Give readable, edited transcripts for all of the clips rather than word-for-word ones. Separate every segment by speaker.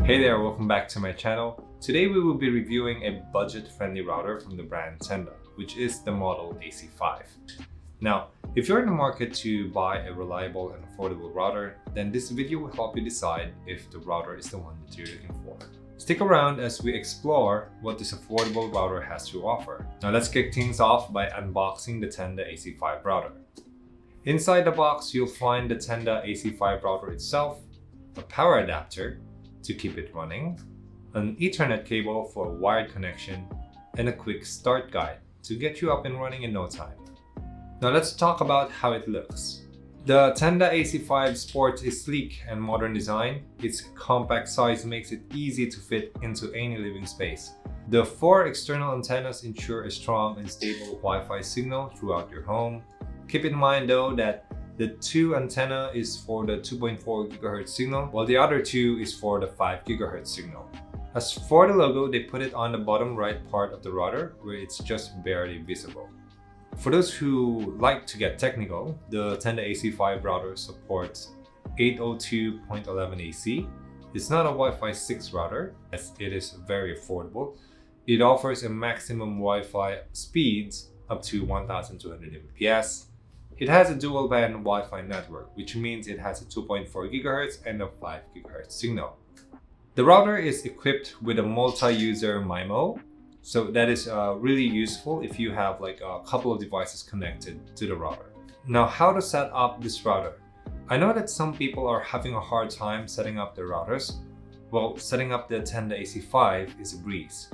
Speaker 1: Hey there, welcome back to my channel. Today we will be reviewing a budget-friendly router from the brand Tenda, which is the model AC5. Now, if you're in the market to buy a reliable and affordable router, then this video will help you decide if the router is the one that you're looking for. Stick around as we explore what this affordable router has to offer. Now let's kick things off by unboxing the Tenda AC5 router. Inside the box, you'll find the Tenda AC5 router itself, a power adapter to keep it running, an Ethernet cable for a wired connection, and a quick start guide to get you up and running in no time. Now let's talk about how it looks. The Tenda AC5 sports a sleek and modern design. Its compact size makes it easy to fit into any living space. The 4 external antennas ensure a strong and stable Wi-Fi signal throughout your home. Keep in mind though that the 2 antenna is for the 2.4 GHz signal, while the other 2 is for the 5 GHz signal. As for the logo, they put it on the bottom right part of the router where it's just barely visible. For those who like to get technical, the Tenda AC5 router supports 802.11 AC. It's not a Wi-Fi 6 router, as it is very affordable. It offers a maximum Wi-Fi speeds up to 1200 Mbps. It has a dual-band Wi-Fi network, which means it has a 2.4 GHz and a 5 GHz signal. The router is equipped with a multi-user MIMO, so that is really useful if you have like a couple of devices connected to the router. Now, how to set up this router? I know that some people are having a hard time setting up their routers. Well, setting up the Tenda AC5 is a breeze.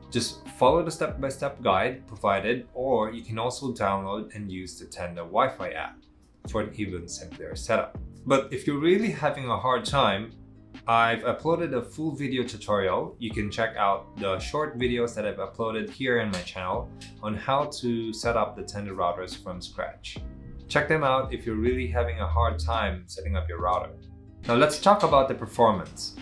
Speaker 1: Just follow the step-by-step guide provided, or you can also download and use the Tenda Wi-Fi app for an even simpler setup. But if you're really having a hard time, I've uploaded a full video tutorial. You can check out the short videos that I've uploaded here in my channel on how to set up the Tenda routers from scratch. Check them out if you're really having a hard time setting up your router. Now let's talk about the performance.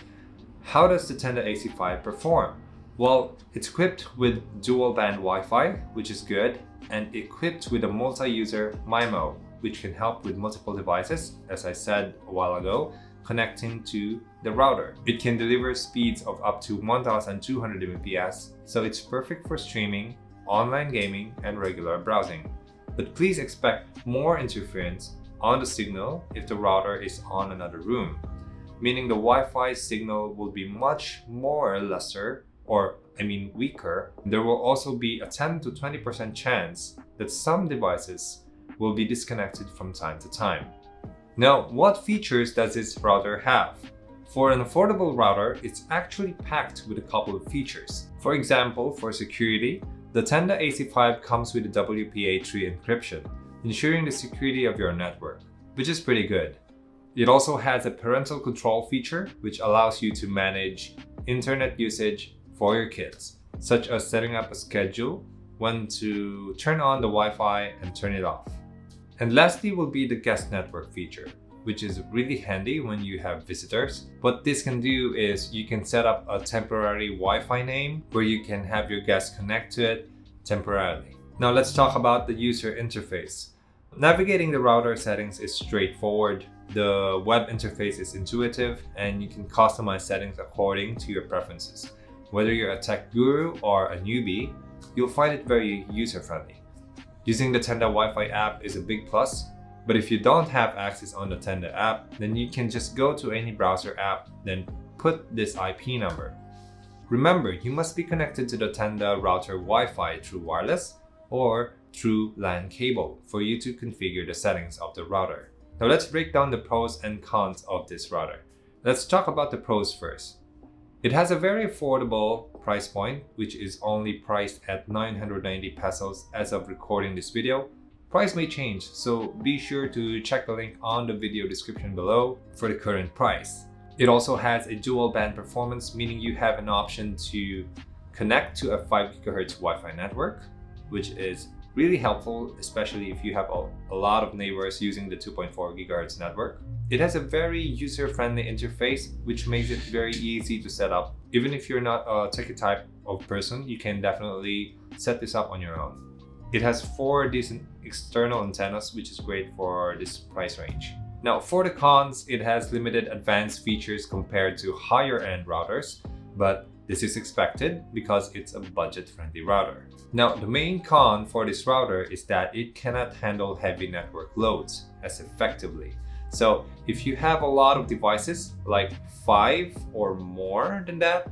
Speaker 1: How does the Tenda AC5 perform? Well, it's equipped with dual-band Wi-Fi, which is good, and equipped with a multi-user MIMO, which can help with multiple devices, as I said a while ago, connecting to the router. It can deliver speeds of up to 1200 Mbps, so it's perfect for streaming, online gaming, and regular browsing. But please expect more interference on the signal if the router is on another room, meaning the Wi-Fi signal will be much more lesser, weaker. There will also be a 10 to 20% chance that some devices will be disconnected from time to time. Now, what features does this router have? For an affordable router, it's actually packed with a couple of features. For example, for security, the Tenda AC5 comes with a WPA3 encryption, ensuring the security of your network, which is pretty good. It also has a parental control feature, which allows you to manage internet usage for your kids, such as setting up a schedule, when to turn on the Wi-Fi and turn it off. And lastly will be the guest network feature, which is really handy when you have visitors. What this can do is you can set up a temporary Wi-Fi name where you can have your guests connect to it temporarily. Now let's talk about the user interface. Navigating the router settings is straightforward. The web interface is intuitive and you can customize settings according to your preferences. Whether you're a tech guru or a newbie, you'll find it very user-friendly. Using the Tenda Wi-Fi app is a big plus, but if you don't have access on the Tenda app, then you can just go to any browser app, then put this IP number. Remember, you must be connected to the Tenda router Wi-Fi through wireless or through LAN cable for you to configure the settings of the router. Now let's break down the pros and cons of this router. Let's talk about the pros first. It has a very affordable price point, which is only priced at 990 pesos as of recording this video. Price may change, so be sure to check the link on the video description below for the current price. It also has a dual band performance, meaning you have an option to connect to a 5 GHz Wi-Fi network, which is really helpful, especially if you have a lot of neighbors using the 2.4 GHz network. It has a very user-friendly interface, which makes it very easy to set up. Even if you're not a techie type of person, you can definitely set this up on your own. It has 4 decent external antennas, which is great for this price range. Now for the cons, it has limited advanced features compared to higher end routers, but this is expected because it's a budget-friendly router. Now the main con for this router is that it cannot handle heavy network loads as effectively. So if you have a lot of devices, like 5 or more than that,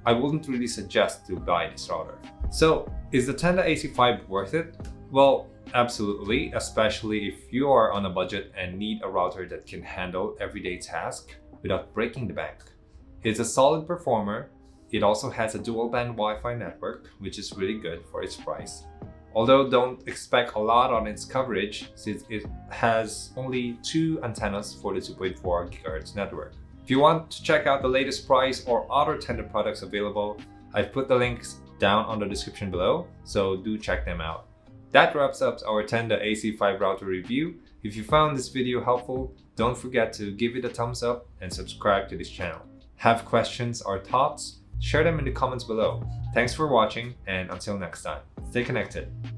Speaker 1: I wouldn't really suggest to buy this router. So is the Tenda AC5 worth it? Well, absolutely, especially if you are on a budget and need a router that can handle everyday tasks without breaking the bank. It's a solid performer. It also has a dual band Wi-Fi network, which is really good for its price. Although don't expect a lot on its coverage since it has only 2 antennas for the 2.4 GHz network. If you want to check out the latest price or other Tenda products available, I've put the links down on the description below, so do check them out. That wraps up our Tenda AC5 router review. If you found this video helpful, don't forget to give it a thumbs up and subscribe to this channel. Have questions or thoughts? Share them in the comments below. Thanks for watching, and until next time, stay connected.